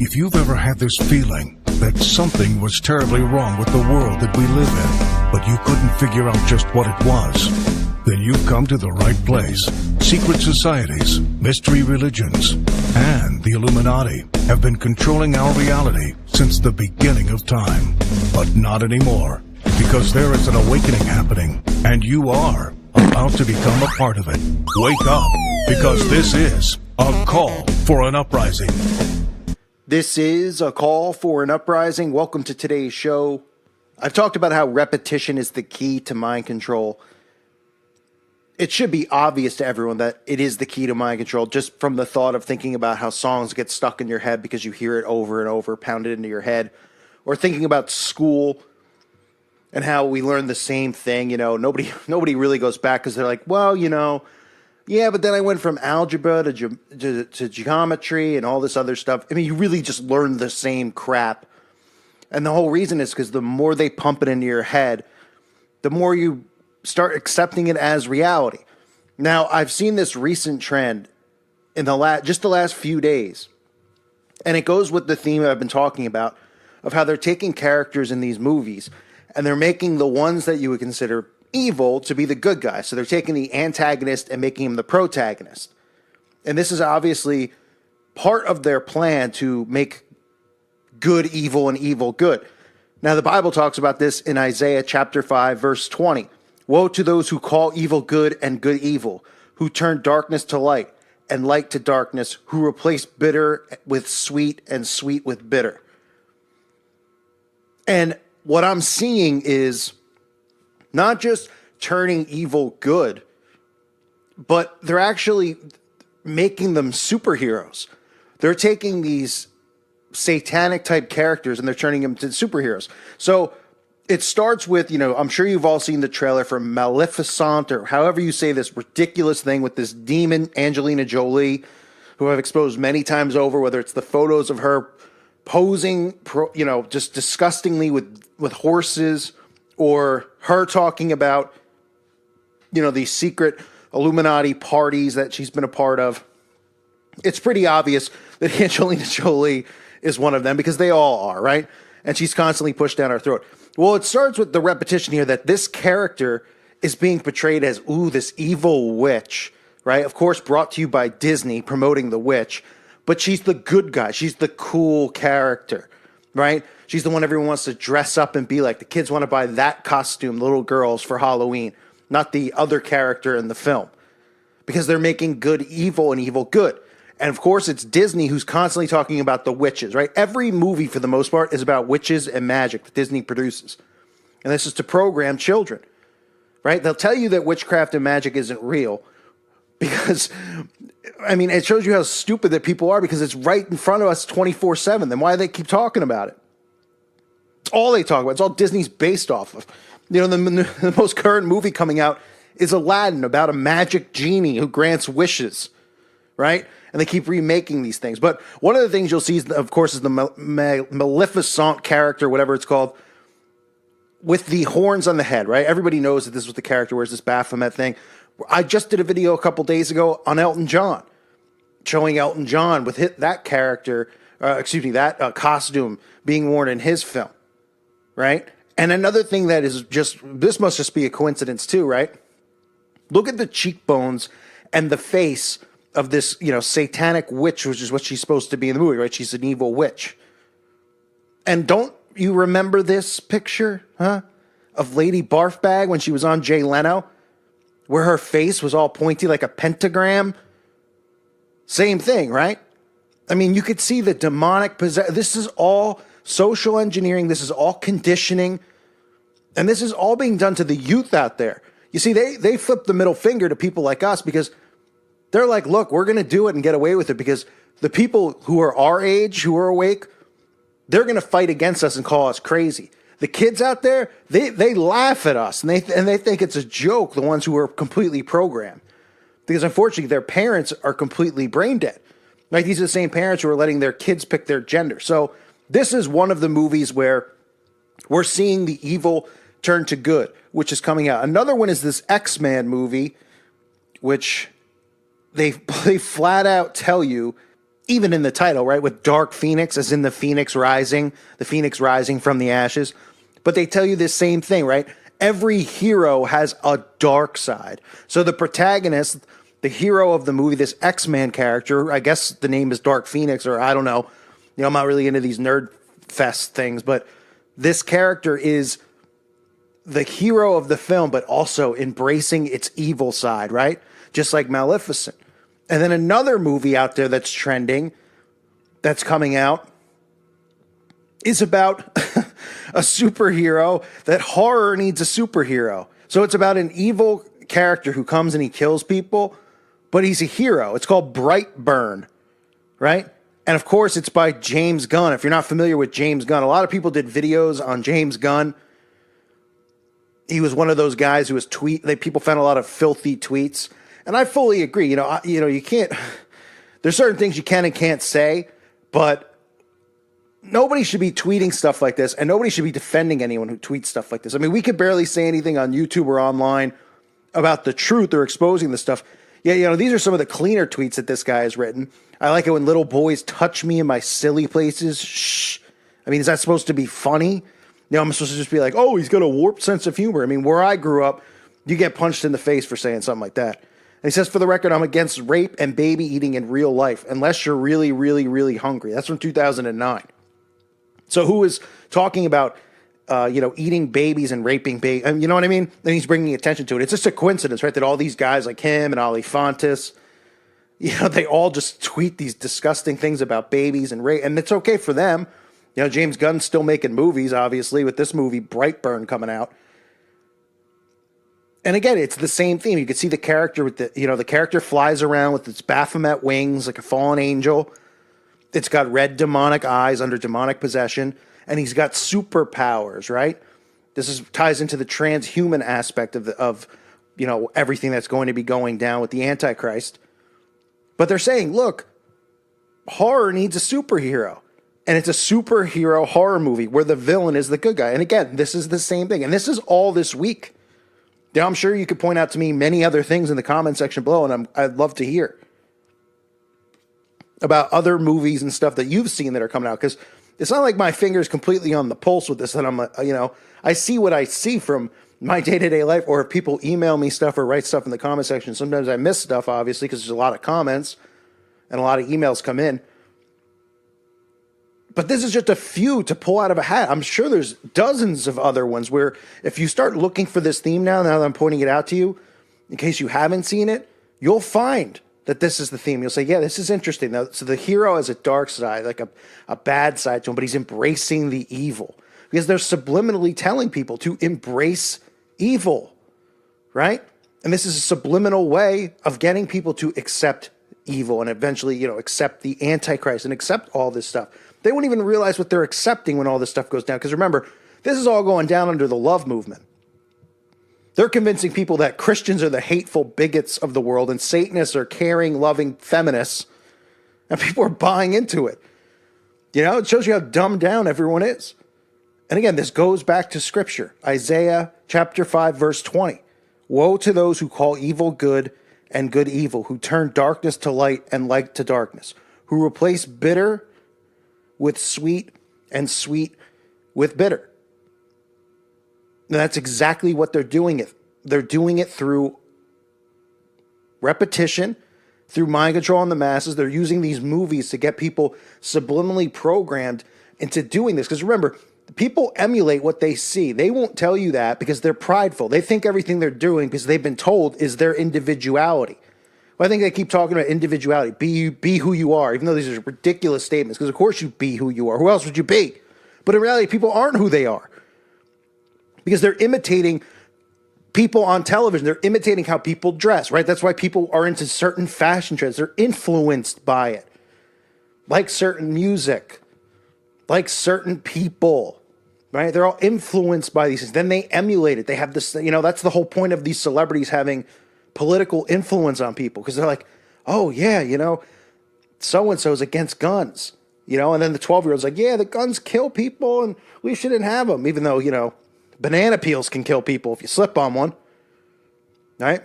If you've ever had this feeling that something was terribly wrong with the world that we live in, but you couldn't figure out just what it was, then you've come to the right place. Secret societies, mystery religions, and the Illuminati have been controlling our reality since the beginning of time. But not anymore, because there is an awakening happening, and you are about to become a part of it. Wake up, because this is a call for an uprising. This is a call for an uprising. Welcome to today's show. I've talked about how repetition is the key to mind control. It should be obvious to everyone that it is the key to mind control, just from the thought of thinking about how songs get stuck in your head because you hear it over and over, pounded into your head, or thinking about school and how we learn the same thing. You know, nobody really goes back because they're like, well, yeah, but then I went from algebra to geometry and all this other stuff. I mean, you really just learn the same crap. And the whole reason is because the more they pump it into your head, the more you start accepting it as reality. Now, I've seen this recent trend in the last few days, and it goes with the theme I've been talking about of how they're taking characters in these movies and they're making the ones that you would consider evil to be the good guys. So they're taking the antagonist and making him the protagonist. And this is obviously part of their plan to make good evil and evil good. Now, the Bible talks about this in Isaiah chapter 5, verse 20. Woe to those who call evil good and good evil, who turn darkness to light and light to darkness, who replace bitter with sweet and sweet with bitter. And what I'm seeing is not just turning evil good, but they're actually making them superheroes. They're taking these satanic type characters and they're turning them to superheroes. So it starts with, I'm sure you've all seen the trailer for Maleficent, or however you say this ridiculous thing with this demon, Angelina Jolie, who I've exposed many times over, whether it's the photos of her posing, just disgustingly with horses, or her talking about, these secret Illuminati parties that she's been a part of. It's pretty obvious that Angelina Jolie is one of them because they all are, right? And she's constantly pushed down our throat. Well, it starts with the repetition here that this character is being portrayed as, this evil witch, right? Of course, brought to you by Disney, promoting the witch. But she's the good guy. She's the cool character, right? She's the one everyone wants to dress up and be like. The kids want to buy that costume, little girls, for Halloween, not the other character in the film. Because they're making good evil and evil good. And of course, it's Disney who's constantly talking about the witches, right? Every movie, for the most part, is about witches and magic that Disney produces. And this is to program children, right? They'll tell you that witchcraft and magic isn't real because, it shows you how stupid that people are because it's right in front of us 24/7. Then why do they keep talking about it? It's all they talk about. It's all Disney's based off of. The most current movie coming out is Aladdin, about a magic genie who grants wishes, right? And they keep remaking these things. But one of the things you'll see, of course, is the Maleficent character, whatever it's called, with the horns on the head, right? Everybody knows that this was the character, wears this Baphomet thing. I just did a video a couple days ago on Elton John, showing Elton John with that character, that costume being worn in his film, right? And another thing that is this must just be a coincidence too, right? Look at the cheekbones and the face of this, satanic witch, which is what she's supposed to be in the movie, right? She's an evil witch. And don't you remember this picture, of Lady Barfbag when she was on Jay Leno, where her face was all pointy like a pentagram? Same thing, right? You could see the demonic possession. This is all social engineering. This is all conditioning. And this is all being done to the youth out there. You see, they flip the middle finger to people like us because they're like, look, we're going to do it and get away with it because the people who are our age, who are awake, they're going to fight against us and call us crazy. The kids out there, they laugh at us and they think it's a joke, the ones who are completely programmed. Because unfortunately, their parents are completely brain dead. Like, these are the same parents who are letting their kids pick their gender. So this is one of the movies where we're seeing the evil turn to good, which is coming out. Another one is this X-Men movie, which they flat out tell you even in the title, right, with Dark Phoenix, as in the Phoenix rising from the ashes. But they tell you this same thing, right? Every hero has a dark side. So the protagonist, the hero of the movie, this X-Man character, I guess the name is Dark Phoenix, or I don't know. You know, I'm not really into these nerd fest things, but this character is the hero of the film, but also embracing its evil side, right? Just like Maleficent. And then another movie out there that's trending, that's coming out, is about a superhero that horror needs a superhero. So it's about an evil character who comes and he kills people, but he's a hero. It's called Brightburn, right? And of course, it's by James Gunn. If you're not familiar with James Gunn, a lot of people did videos on James Gunn. He was one of those guys who was people found a lot of filthy tweets. And I fully agree. You can't, there's certain things you can and can't say, but nobody should be tweeting stuff like this, and nobody should be defending anyone who tweets stuff like this. I mean, we could barely say anything on YouTube or online about the truth or exposing the stuff. Yeah, these are some of the cleaner tweets that this guy has written. I like it when little boys touch me in my silly places. Shh. I mean, is that supposed to be funny? I'm supposed to just be like, oh, he's got a warped sense of humor. I mean, where I grew up, you get punched in the face for saying something like that. And he says, for the record, I'm against rape and baby eating in real life, unless you're really, really, really hungry. That's from 2009. So who is talking about, eating babies and raping babies? You know what I mean? And he's bringing attention to it. It's just a coincidence, right? That all these guys like him and Ali Fontes, they all just tweet these disgusting things about babies and rape. And it's okay for them. James Gunn's still making movies, obviously, with this movie Brightburn coming out. And again, it's the same theme. You can see the character with the character flies around with its Baphomet wings like a fallen angel. It's got red demonic eyes under demonic possession, and he's got superpowers, right? This ties into the transhuman aspect of everything that's going to be going down with the Antichrist. But they're saying, look, horror needs a superhero. And it's a superhero horror movie where the villain is the good guy. And again, this is the same thing. And this is all this week. Now, I'm sure you could point out to me many other things in the comment section below, and I'd love to hear about other movies and stuff that you've seen that are coming out. Because it's not like my finger's completely on the pulse with this, and I see what I see from my day-to-day life, or if people email me stuff or write stuff in the comment section. Sometimes I miss stuff, obviously, because there's a lot of comments and a lot of emails come in. But this is just a few to pull out of a hat. I'm sure there's dozens of other ones where if you start looking for this theme now that I'm pointing it out to you, in case you haven't seen it, you'll find that this is the theme. You'll say, yeah, this is interesting. Now, so the hero has a dark side, like a bad side to him, but he's embracing the evil. Because they're subliminally telling people to embrace evil, right? And this is a subliminal way of getting people to accept evil and eventually, accept the Antichrist and accept all this stuff. They won't even realize what they're accepting when all this stuff goes down. Because remember, this is all going down under the love movement. They're convincing people that Christians are the hateful bigots of the world and Satanists are caring, loving feminists. And people are buying into it. It shows you how dumbed down everyone is. And again, this goes back to Scripture. Isaiah chapter 5, verse 20. Woe to those who call evil good and good evil, who turn darkness to light and light to darkness, who replace bitter with sweet and sweet with bitter. Now, that's exactly what they're doing. They're doing it through repetition, through mind control on the masses. They're using these movies to get people subliminally programmed into doing this. Because remember, people emulate what they see. They won't tell you that because they're prideful. They think everything they're doing, because they've been told, is their individuality. Well, I think they keep talking about individuality. Be who you are, even though these are ridiculous statements, because of course you be who you are. Who else would you be? But in reality, people aren't who they are because they're imitating people on television. They're imitating how people dress, right? That's why people are into certain fashion trends. They're influenced by it, like certain music, like certain people, right? They're all influenced by these things. Then they emulate it. They have this, that's the whole point of these celebrities having political influence on people, because they're like, oh yeah, so-and-so is against guns, and then the 12-year-old's like, yeah, the guns kill people and we shouldn't have them, even though, banana peels can kill people if you slip on one, right?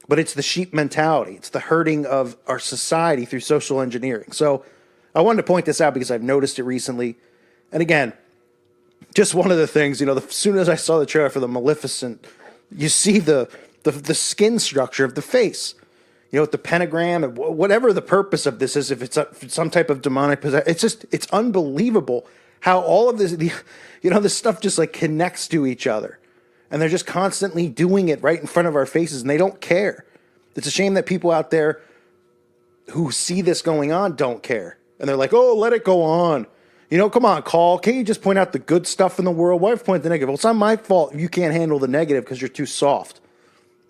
But it's the sheep mentality. It's the hurting of our society through social engineering. So I wanted to point this out because I've noticed it recently. And again, just one of the things, as soon as I saw the trailer for the Maleficent, you see the skin structure of the face. With the pentagram, and whatever the purpose of this is, if it's some type of demonic possession, it's unbelievable how all of this, this stuff just like connects to each other. And they're just constantly doing it right in front of our faces, and they don't care. It's a shame that people out there who see this going on don't care. And they're like, oh, let it go on. Come on, Call. Can't you just point out the good stuff in the world? Why point the negative? Well, it's not my fault if you can't handle the negative because you're too soft.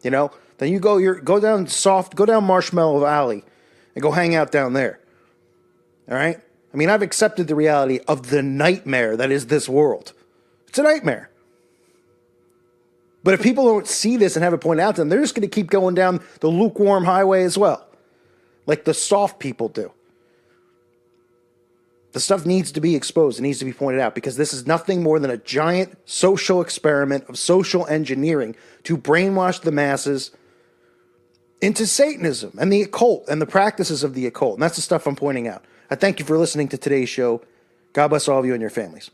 Then you go down Marshmallow Alley and go hang out down there. All right? I mean, I've accepted the reality of the nightmare that is this world. It's a nightmare. But if people don't see this and have it pointed out to them, they're just going to keep going down the lukewarm highway as well, like the soft people do. The stuff needs to be exposed. It needs to be pointed out because this is nothing more than a giant social experiment of social engineering to brainwash the masses into Satanism and the occult and the practices of the occult. And that's the stuff I'm pointing out. I thank you for listening to today's show. God bless all of you and your families.